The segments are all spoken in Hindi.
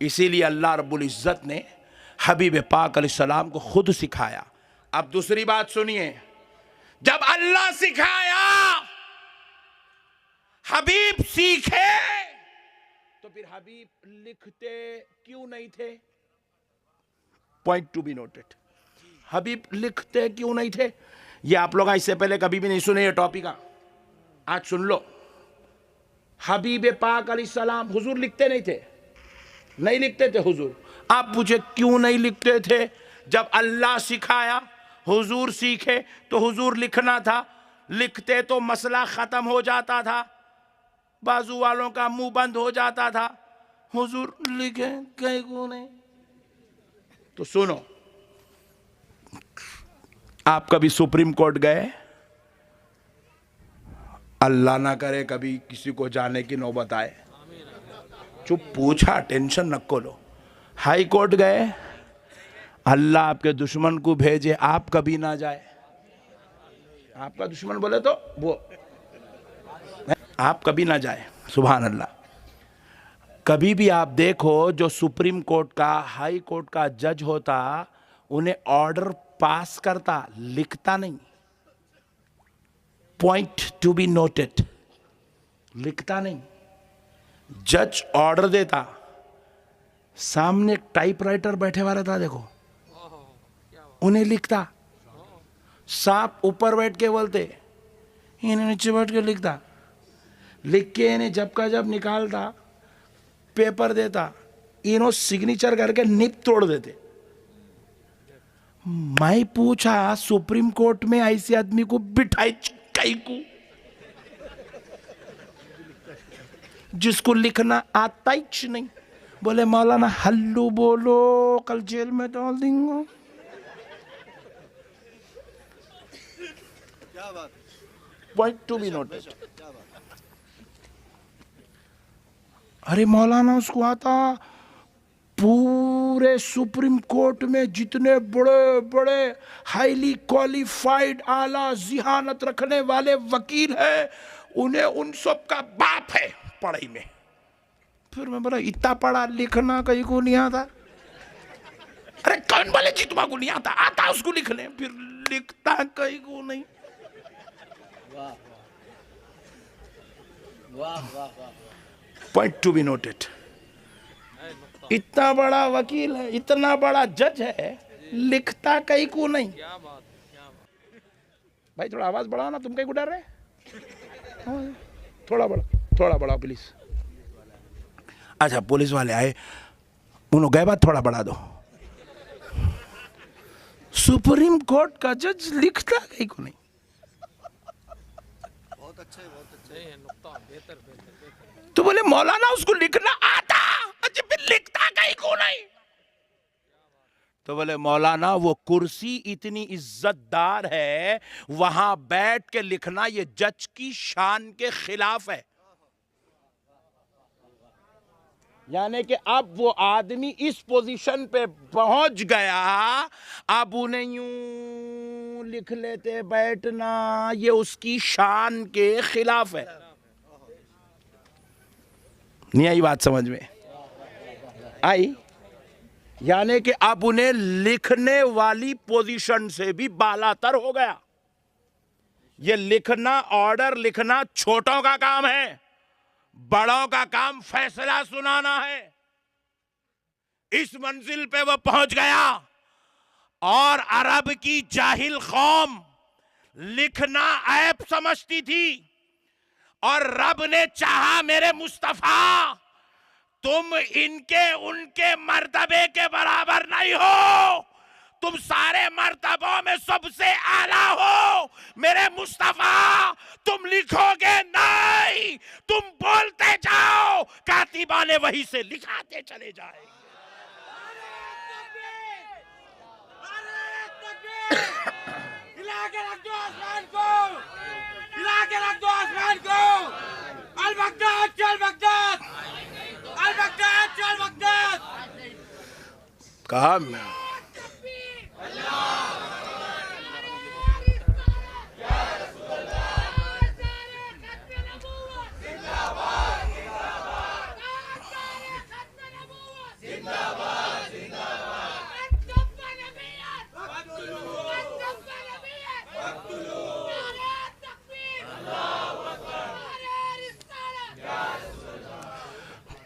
इसीलिए अल्लाह रब्बुल इज्जत ने हबीब पाक अलैहिस्सलाम को खुद सिखाया। अब दूसरी बात सुनिए, जब अल्लाह सिखाया हबीब सीखे, तो फिर हबीब लिखते क्यों नहीं थे? Point to be noted. Habib लिखते क्यों नहीं थे? ये आप लोग इससे पहले कभी भी नहीं सुने ये टॉपिक, आज सुन लो। हबीब पाक अलैहिस्सलाम हुजूर लिखते नहीं थे, नहीं लिखते थे हुजूर। आप पूछे क्यों नहीं लिखते थे? जब अल्लाह सिखाया, हुजूर सीखे, तो हुजूर लिखना था। लिखते तो मसला खत्म हो जाता था, बाजू वालों का मुंह बंद हो जाता था। हुजूर लिखे कहीं को नहीं। तो सुनो, आप कभी सुप्रीम कोर्ट गए? अल्लाह ना करे कभी किसी को जाने की नौबत आए। चुप, पूछा, टेंशन नको लो। हाई कोर्ट गए? अल्लाह आपके दुश्मन को भेजे, आप कभी ना जाए। आपका दुश्मन बोले तो वो आप कभी ना जाए। सुभान अल्लाह। कभी भी आप देखो, जो सुप्रीम कोर्ट का, हाई कोर्ट का जज होता, उन्हें ऑर्डर पास करता, लिखता नहीं। पॉइंट टू बी नोटेड, लिखता नहीं। जज ऑर्डर देता, सामने एक टाइपराइटर बैठे हुआ रहता, देखो, उन्हें लिखता। सांप ऊपर बैठ के बोलते, इन्हें नीचे बैठ के लिखता। लिख के इन्हें जब का जब निकालता, पेपर देता, इन्हों सिग्नेचर करके निप तोड़ देते। मैं पूछा, सुप्रीम कोर्ट में ऐसे आदमी को बिठाई कई को, जिसको लिखना आता ही नहीं? बोले मौलाना हल्लू बोलो, कल जेल में डाल देंगे। Point to be noted. अरे मौलाना उसको आता, पूरे सुप्रीम कोर्ट में जितने बड़े बड़े हाईली क्वालिफाइड आला जिहानत रखने वाले वकील हैं, उन्हें उन सब का बाप है पढ़ाई में। फिर मैं बोला, इतना पढ़ा लिखना कहीं को नहीं आता? अरे कौन बोले जी तुम्हारा को नहीं आता? आता उसको लिखने, फिर लिखता कहीं को नहीं। Point to be noted. इतना बड़ा वकील है, इतना बड़ा जज है, लिखता कहीं को नहीं। भाई थोड़ा आवाज बढ़ाओ ना, तुम कहीं को डर रहे? थोड़ा बड़ा प्लीज। अच्छा, पुलिस वाले आए, उन्होंने गए बात थोड़ा बढ़ा दो। सुप्रीम कोर्ट का जज लिखता कहीं को नहीं। बहुत अच्छा है, नुक्ता बेहतर। तो बोले मौलाना उसको लिखना आता, अच्छा फिर लिखता कहीं को नहीं? तो बोले मौलाना वो कुर्सी इतनी इज्जतदार है, वहां बैठ के लिखना ये जज की शान के खिलाफ है। यानी कि अब वो आदमी इस पोजीशन पे पहुंच गया, अब उन्हें यूं लिख लेते बैठना, ये उसकी शान के खिलाफ है। नहीं आई बात समझ में? आई? यानी कि अब उन्हें लिखने वाली पोजीशन से भी बालातर हो गया। ये लिखना, ऑर्डर लिखना छोटों का काम है, बड़ों का काम फैसला सुनाना है। इस मंजिल पे वो पहुंच गया। और अरब की जाहिल कौम लिखना ऐब समझती थी, और रब ने चाहा मेरे मुस्तफा तुम इनके उनके मर्तबे के बराबर नहीं हो, तुम सारे मर्तबों में सबसे आला हो। मेरे मुस्तफा तुम लिखोगे नहीं, तुम बोलते जाओ, कातिबा ने वही से लिखाते चले जाए। हिला के रख दो आसमान को, हिला के रख दो आसमान को। अल बगदाद चल बगदाद, अल बगदाद चल बगदाद। कहा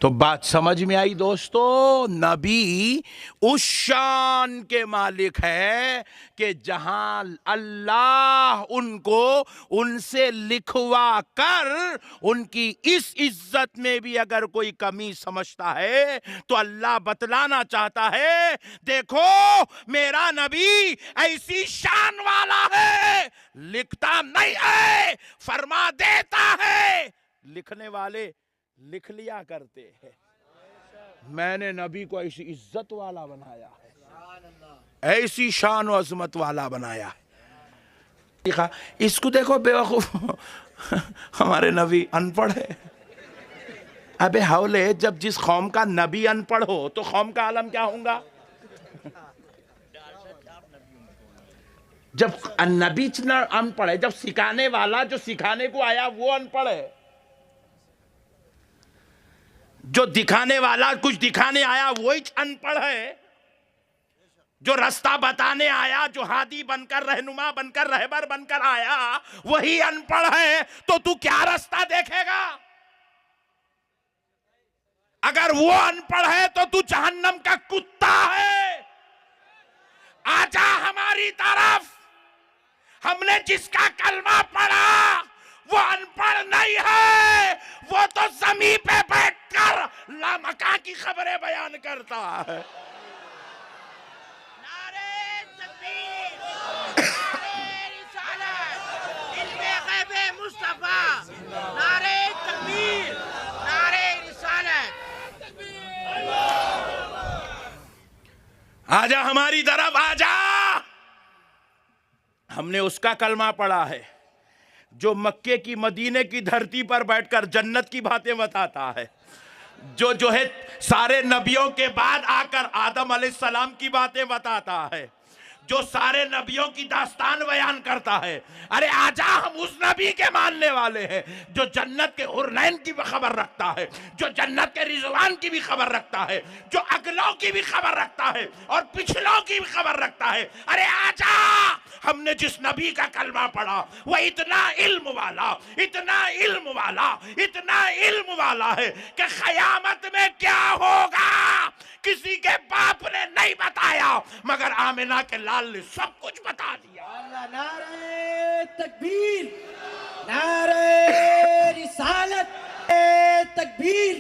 तो बात समझ में आई दोस्तों, नबी उस शान के मालिक है कि जहां अल्लाह उनको उनसे लिखवा कर उनकी इस इज्जत में भी अगर कोई कमी समझता है तो अल्लाह बतलाना चाहता है, देखो मेरा नबी ऐसी शान वाला है, लिखता नहीं है, फरमा देता है। लिखने वाले लिख लिया करते हैं, मैंने नबी को ऐसी इज्जत वाला बनाया है, ऐसी शान और अजमत वाला बनाया है। इसको देखो बेवकूफ, हमारे नबी अनपढ़ है। अबे हौले, जब जिस कौम का नबी अनपढ़ हो तो कौम का आलम क्या होगा? जब नबी अनपढ़ है, जब सिखाने वाला जो सिखाने को आया वो अनपढ़ है, जो दिखाने वाला कुछ दिखाने आया वही अनपढ़ है, जो रास्ता बताने आया, जो हादी बनकर रहनुमा बनकर रहबर बनकर आया वही अनपढ़ है, तो तू क्या रास्ता देखेगा? अगर वो अनपढ़ है तो तू जहन्नम का कुत्ता है। आजा हमारी तरफ, हमने जिसका कलमा पढ़ा वो अनपढ़ नहीं है, वो तो जमीन पे बैठकर लामका की खबरें बयान करता है। नारे तकबीर, नारे रिसालत, इल्मे गैबे मुस्तफा, नारे तकबीर, नारे रिसालत। आजा हमारी तरफ आजा। हमने उसका कलमा पढ़ा है जो मक्के की मदीने की धरती पर बैठकर जन्नत की बातें बताता है, जो है सारे नबियों के बाद आकर आदम अलैहिस्सलाम की बातें बताता है, जो सारे नबियों की दास्तान बयान करता है। अरे आजा, हम उस नबी के मानने वाले हैं जो जन्नत के हुरनैन की भी खबर रखता है, जो जन्नत के रिजवान की भी खबर रखता है, जो अगलों की भी खबर रखता है और पिछलों की भी खबर रखता है। अरे आजा, हमने जिस नबी का कलमा पढ़ा वह इतना इल्म वाला, इतना इल्म वाला, इतना इल्म वाला है कि क़यामत में क्या होगा किसी के बाप ने नहीं बताया, मगर आमिना के लाल ने सब कुछ बता दिया। नारे तकबीर, नारे रिसालत, तकबीर,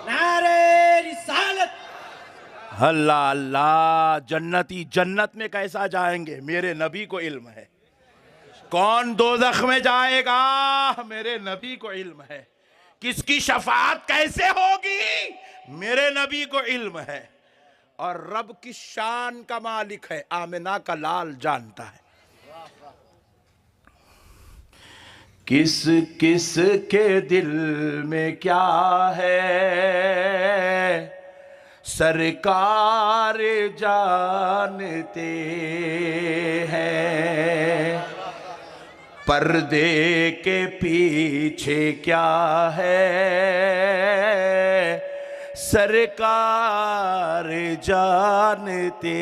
नारे रिसालत। अल्लाह अल्लाह, जन्नती जन्नत में कैसा जाएंगे? मेरे नबी को इल्म है। कौन दोज़ख में जाएगा? मेरे नबी को इल्म है। किसकी शफाअत कैसे होगी? मेरे नबी को इल्म है। और रब की शान का मालिक है, आमिना का लाल जानता है। किस किस के दिल में क्या है सरकार जानते हैं, पर्दे के पीछे क्या है सरकार जानते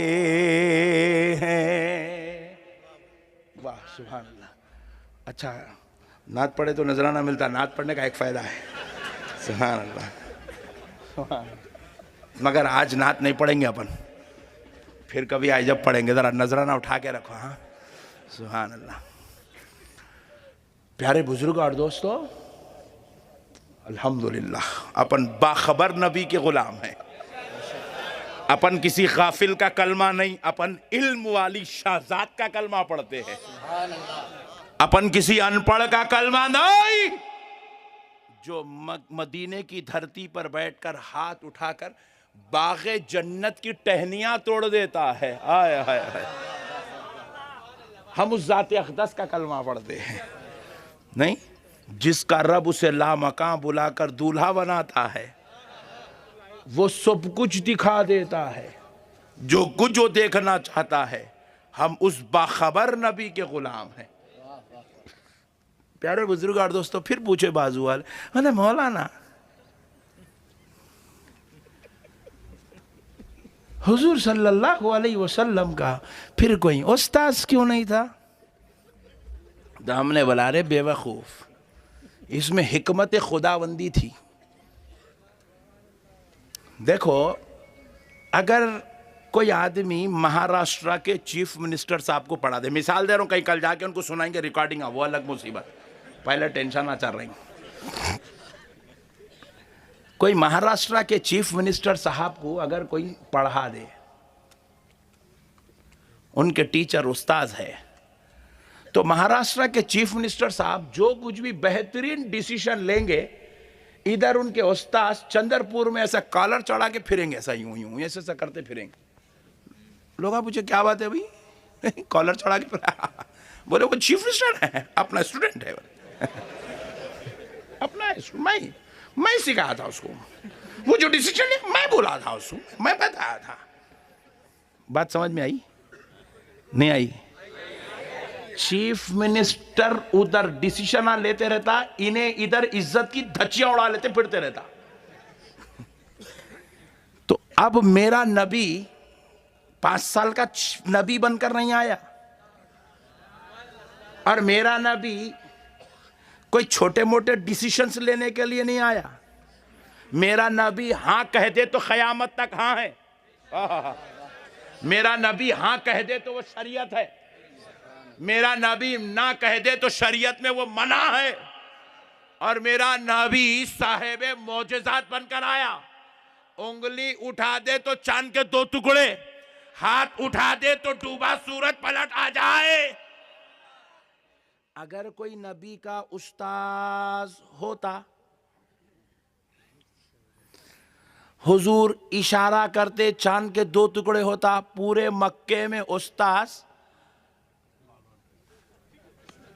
हैं। वाह सुभान अल्लाह। अच्छा, नात पढ़े तो नजराना मिलता, नात पढ़ने का एक फायदा है। सुभान अल्लाह, सुभान अल्लाह। मगर आज नात नहीं पढ़ेंगे अपन, फिर कभी आए जब पढ़ेंगे, जरा नजराना उठा के रखो। हाँ सुभान अल्लाह। प्यारे बुजुर्ग और दोस्तों, अल्हम्दुलिल्लाह अपन बाखबर नबी के गुलाम हैं। अपन किसी गाफिल का कलमा नहीं, अपन इल्म वाली शाहजाद का कलमा पढ़ते हैं। अपन किसी अनपढ़ का कलमा नहीं, जो मदीने की धरती पर बैठकर हाथ उठाकर बागे जन्नत की टहनियां तोड़ देता है। आय हाय हाय, हम उस जाते अक़दस का कलमा पढ़ते हैं नहीं, जिसका रब उसे लामकां बुलाकर दूल्हा बनाता है, वो सब कुछ दिखा देता है, जो कुछ वो देखना चाहता है। हम उस बाखबर नबी के गुलाम हैं। प्यारे बुजुर्ग और दोस्तों, फिर पूछे बाजू वाले, अरे मौलाना हुजूर सल्लल्लाहु अलैहि वसल्लम का फिर कोई उस्ताद क्यों नहीं था? तो हमने बोला, रे बेवकूफ, इसमें हिकमत खुदाबंदी थी। देखो, अगर कोई आदमी महाराष्ट्र के चीफ मिनिस्टर साहब को पढ़ा दे, मिसाल दे रहा हूं, कहीं कल जाके उनको सुनाएंगे रिकॉर्डिंग, वो अलग मुसीबत, पहले टेंशन ना चल रही। कोई महाराष्ट्र के चीफ मिनिस्टर साहब को अगर कोई पढ़ा दे, उनके टीचर उस्ताद है, तो महाराष्ट्र के चीफ मिनिस्टर साहब जो कुछ भी बेहतरीन डिसीजन लेंगे, इधर उनके उस्ताद चंद्रपुर में ऐसा कॉलर चढ़ा के फिरेंगे, ऐसा यूं यूं ऐसे ऐसा करते फिरेंगे। लोग आप पूछे क्या बात है भाई, कॉलर चढ़ा के बोले वो चीफ मिनिस्टर है, अपना स्टूडेंट है, अपना मैं सिखाया था उसको, वो जो डिसीजन है मैं बोला था उसको, मैं बताया था। बात समझ में आई? नहीं आई? चीफ मिनिस्टर उधर डिसीजन लेते रहता, इन्हें इधर इज्जत की धज्जियां उड़ा लेते फिरते रहता। तो अब मेरा नबी 5 साल का नबी बनकर नहीं आया, और मेरा नबी कोई छोटे मोटे डिसीजंस लेने के लिए नहीं आया। मेरा नबी हां कह दे तो कयामत तक हां है। मेरा नबी हां कह दे तो वो शरीयत है, मेरा नबी ना कह दे तो शरीयत में वो मना है। और मेरा नबी साहेब मौजज़ात बनकर आया। उंगली उठा दे तो चांद के 2 टुकड़े, हाथ उठा दे तो डूबा सूरज पलट आ जाए। अगर कोई नबी का उस्ताद होता, हुजूर इशारा करते चांद के 2 टुकड़े होता, पूरे मक्के में उस्ताद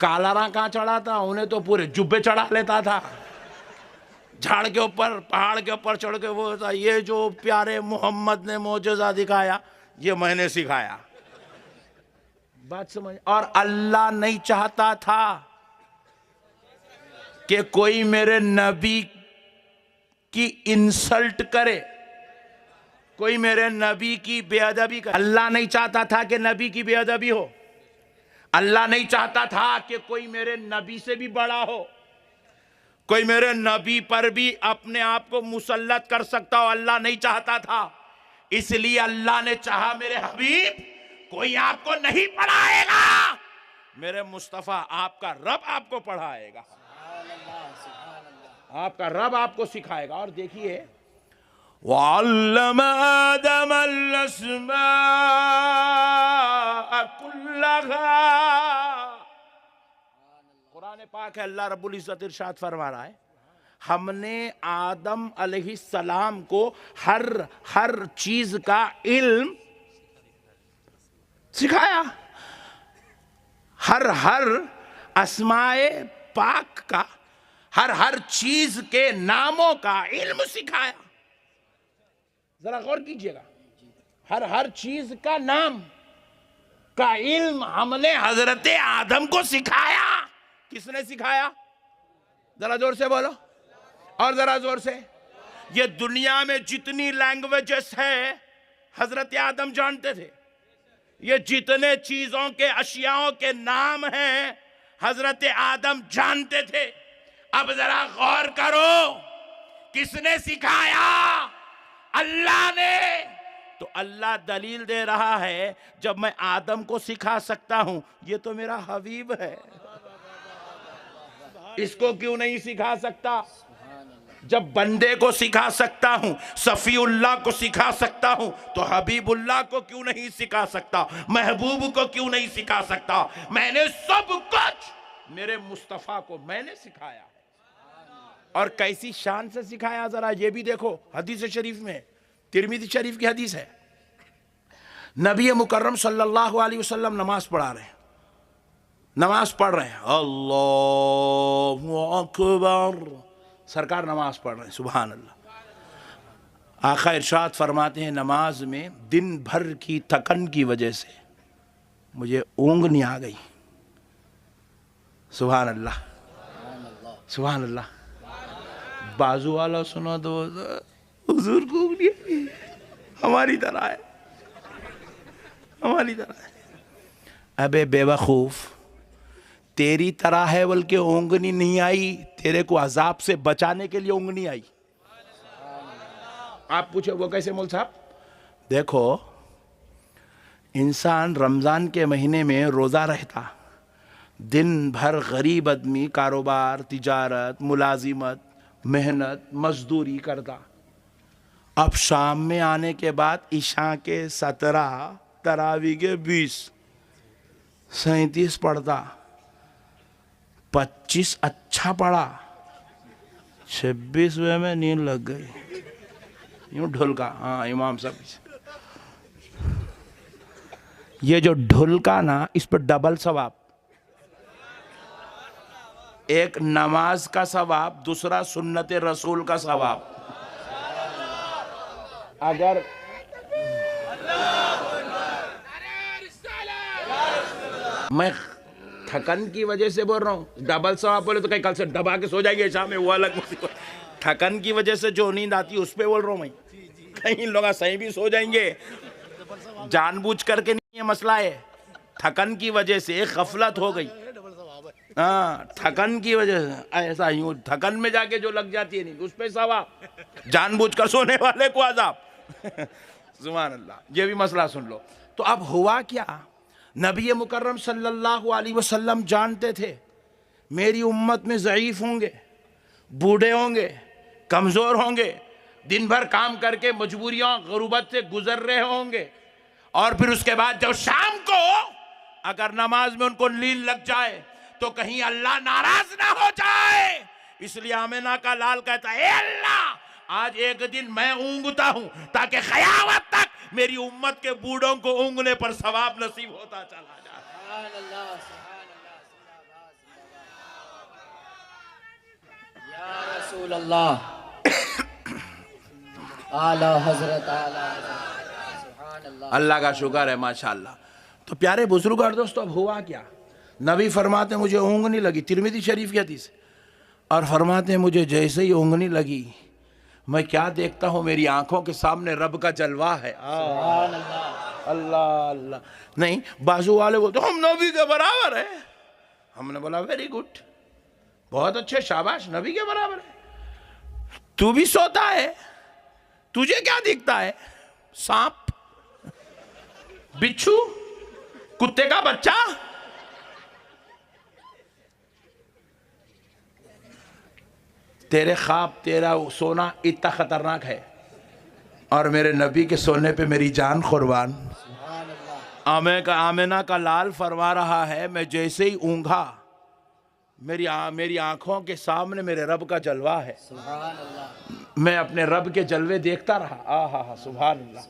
कालारा कहां चढ़ाता, उन्हें तो पूरे जुब्बे चढ़ा लेता था। झाड़ के ऊपर, पहाड़ के ऊपर चढ़ के वो था, ये जो प्यारे मोहम्मद ने मौजज़ा दिखाया, ये मैंने सिखाया। बात समझ? और अल्लाह नहीं चाहता था कि कोई मेरे नबी की इंसल्ट करे, कोई मेरे नबी की बेअदबी करे। अल्लाह नहीं चाहता था कि नबी की बेअदबी हो। अल्लाह नहीं चाहता था कि कोई मेरे नबी से भी बड़ा हो, कोई मेरे नबी पर भी अपने आप को मुसल्लत कर सकता हो। अल्लाह नहीं चाहता था। इसलिए अल्लाह ने चाहा मेरे हबीब कोई आपको नहीं पढ़ाएगा, मेरे मुस्तफा आपका रब आपको पढ़ाएगा, आपका रब आपको सिखाएगा। और देखिए, वअल्लमा आदमल अस्मा कुल्लहा, कुरान पाक है, अल्लाह रब्बुल इज्जत इरशाद फरमा रहा है, हमने आदम अलैहिस्सलाम को हर चीज का इल्म सिखाया, हर अस्माए पाक का, हर चीज के नामों का इल्म सिखाया। जरा गौर कीजिएगा, हर चीज का नाम का इल्म हमने हजरत आदम को सिखाया। किसने सिखाया? जरा जोर से बोलो, और जरा जोर से। ये दुनिया में जितनी लैंग्वेजेस है हजरत आदम जानते थे। ये जितने चीजों के, अशियाओं के नाम हैं हजरत आदम जानते थे। अब जरा गौर करो, किसने सिखाया? अल्लाह ने। तो अल्लाह दलील दे रहा है, जब मैं आदम को सिखा सकता हूं, ये तो मेरा हबीब है, इसको क्यों नहीं सिखा सकता? जब बंदे को सिखा सकता हूं, सफीउल्लाह को सिखा सकता हूं, तो हबीबुल्लाह को क्यों नहीं सिखा सकता? महबूब को क्यों नहीं सिखा सकता? मैंने सब कुछ मेरे मुस्तफा को मैंने सिखाया। और कैसी शान से सिखाया, जरा ये भी देखो। हदीस शरीफ में, तिरमिज़ी शरीफ की हदीस है, नबी मुकर्रम सल्लल्लाहु अलैहि वसल्लम नमाज पढ़ा रहे हैं, नमाज पढ़ रहे हैं, अल्लाहु अकबर, सरकार नमाज पढ़ रहे हैं, सुभान अल्लाह। आका इरशाद फरमाते हैं, नमाज में दिन भर की थकन की वजह से मुझे ऊँग नहीं आ गई। सुभान अल्लाह, सुभान अल्लाह। बाजू वाला सुना दो, हुजूर को ऊँग नहीं आई, हमारी तरह है, हमारी तरह है। अबे बेवकूफ, तेरी तरह है, बल्कि ऊँगनी नहीं आई, तेरे को अजाब से बचाने के लिए ऊँगनी आई। आप पूछे वो कैसे मौलवी साहब? देखो, इंसान रमज़ान के महीने में रोज़ा रहता, दिन भर गरीब आदमी कारोबार, तिजारत, मुलाजिमत, मेहनत, मजदूरी करता। अब शाम में आने के बाद ईशा के 17, तरावी के 20, 37 पढ़ता, 25 अच्छा पढ़ा, 26वें में नींद लग गई, यूं ढुलका। हाँ इमाम साहब, ये जो ढुलका ना, इस पर डबल सवाब, एक नमाज का सवाब, दूसरा सुन्नत रसूल का सवाब। अगर मैं थकन की वजह से बोल रहा हूँ, डबल सवाब बोले तो कहीं कल से दबा के सो जाएंगे शाम में, वो अलग मुसीबत। थकन की वजह से जो नींद आती है उस पे बोल रहा हूँ मैं, कहीं लोग सही भी सो जाएंगे, जानबूझ करके नहीं ये मसला है, थकन की वजह से गफलत हो गई। हाँ, थकन की वजह से ऐसा यूं थकन में जाके जो लग जाती है नींद, उस पे सवाब, जानबूझ कर सोने वाले को अजाब। सुभान अल्लाह। ये भी मसला सुन लो। तो अब हुआ क्या, नबी मुकर्रम सल्लल्लाहु अलैहि वसल्लम जानते थे मेरी उम्मत में ज़ईफ होंगे, बूढ़े होंगे, कमज़ोर होंगे, दिन भर काम करके मजबूरियों गुर्बत से गुजर रहे होंगे, और फिर उसके बाद जब शाम को अगर नमाज में उनको नींद लग जाए तो कहीं अल्लाह नाराज ना हो जाए। इसलिए आमिना का लाल कहता है, अल्लाह आज एक दिन मैं ऊँगता हूं ताकि क़यामत तक मेरी उम्मत के बूढ़ों को ऊँगने पर सवाब नसीब होता चला जाए। या रसूल अल्लाह, आला हजरत, आला सुभान अल्लाह। अल्लाह का शुक्र है माशाअल्लाह। तो प्यारे बुजुर्ग और दोस्तों, अब हुआ क्या, नबी फरमाते मुझे ऊँगनी लगी, तिरमिज़ी शरीफ की हदीस, और फरमाते मुझे जैसे ही ऊँगनी लगी मैं क्या देखता हूँ, मेरी आंखों के सामने रब का जलवा है। अल्लाह अल्लाह। नहीं, बाजू वाले बोलते हम नबी के बराबर है, हमने बोला वेरी गुड, बहुत अच्छे, शाबाश, नबी के बराबर है। तू भी सोता है, तुझे क्या दिखता है, सांप, बिच्छू, कुत्ते का बच्चा? तेरे ख्वाब, तेरा सोना इतना खतरनाक है, और मेरे नबी के सोने पे मेरी जान कुर्बान। आमिना का लाल फरमा रहा है, मैं जैसे ही ऊँघा मेरी आंखों के सामने मेरे रब का जलवा है। मैं अपने रब के जलवे देखता रहा। आहा, सुभान अल्लाह।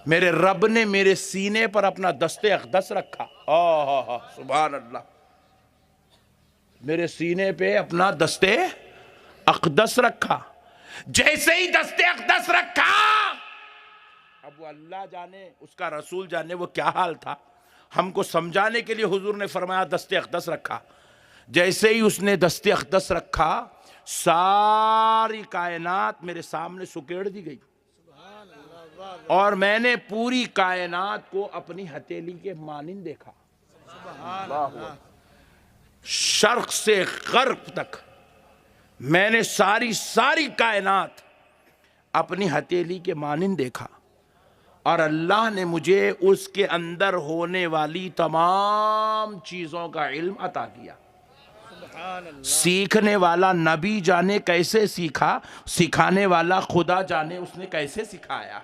मेरे रब ने मेरे सीने पर अपना दस्ते अक़दस रखा। आहा, सुभान अल्लाह। मेरे सीने पे अपना दस्ते अक़दस रखा। जैसे ही दस्ते अक़दस रखा, अब वो अल्लाह जाने, उसका रसूल जाने वो क्या हाल था, हमको समझाने के लिए हुजूर ने फरमाया दस्ते अक़दस रखा। जैसे ही उसने दस्ते अक़दस रखा, सारी कायनात मेरे सामने सुकेड़ दी गई, और मैंने पूरी कायनात को अपनी हथेली के मानिंद देखा। शर्क़ से ग़र्ब तक मैंने सारी कायनात अपनी हथेली के मानिंद देखा, और अल्लाह ने मुझे उसके अंदर होने वाली तमाम चीज़ों का इल्म अता किया। सीखने वाला नबी जाने कैसे सीखा, सिखाने वाला खुदा जाने उसने कैसे सिखाया।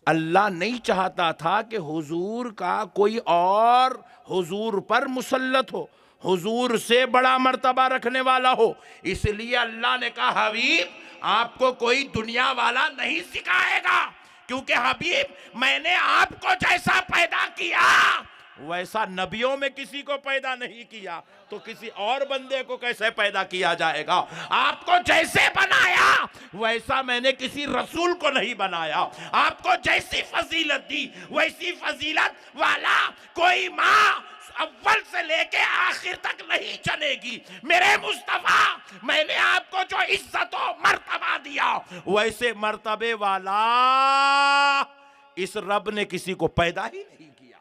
अल्लाह नहीं चाहता था कि हुजूर का कोई और हुजूर पर मुसल्लत हो, हुजूर से बड़ा मर्तबा रखने वाला हो। इसलिए अल्लाह ने कहा, हबीब आपको कोई दुनिया वाला नहीं सिखाएगा, क्योंकि हबीब मैंने आपको जैसा पैदा किया वैसा नबियों में किसी को पैदा नहीं किया, तो किसी और बंदे को कैसे पैदा किया जाएगा। आपको जैसे बनाया वैसा मैंने किसी रसूल को नहीं बनाया। आपको जैसी फजीलत दी वैसी फजीलत वाला कोई माँ अव्वल से लेके आखिर तक नहीं चलेगी। मेरे मुस्तफा, मैंने आपको जो इज्जत और मर्तबा दिया वैसे मर्तबे वाला इस रब ने किसी को पैदा ही नहीं किया।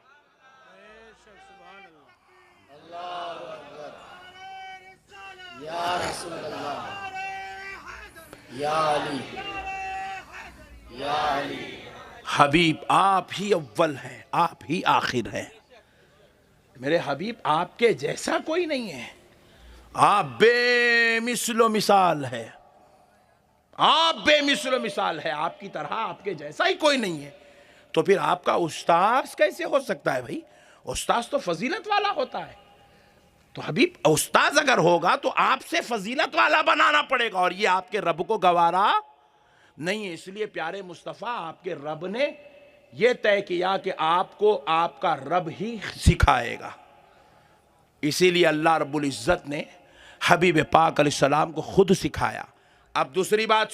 या रसूल अल्लाह, या अली, हबीब आप ही अव्वल हैं, आप ही आखिर हैं। मेरे हबीब आपके जैसा कोई नहीं है, आप बेमिसलो मिसाल है, आप बेमिसलो मिसाल है, आपकी तरह आपके जैसा ही कोई नहीं है। तो फिर आपका उस्ताद कैसे हो सकता है भाई? उस्ताद तो फजीलत वाला होता है। तो हबीब उस्ताद अगर होगा तो आपसे फजीलत वाला बनाना पड़ेगा, और ये आपके रब को गवारा नहीं है। इसलिए प्यारे मुस्तफ़ा आपके रब ने यह तय किया कि आपको आपका रब ही सिखाएगा। इसीलिए अल्लाह रब्बुल इज़्ज़त ने हबीब पाक अलैहिस्सलाम को खुद सिखाया। अब दूसरी बात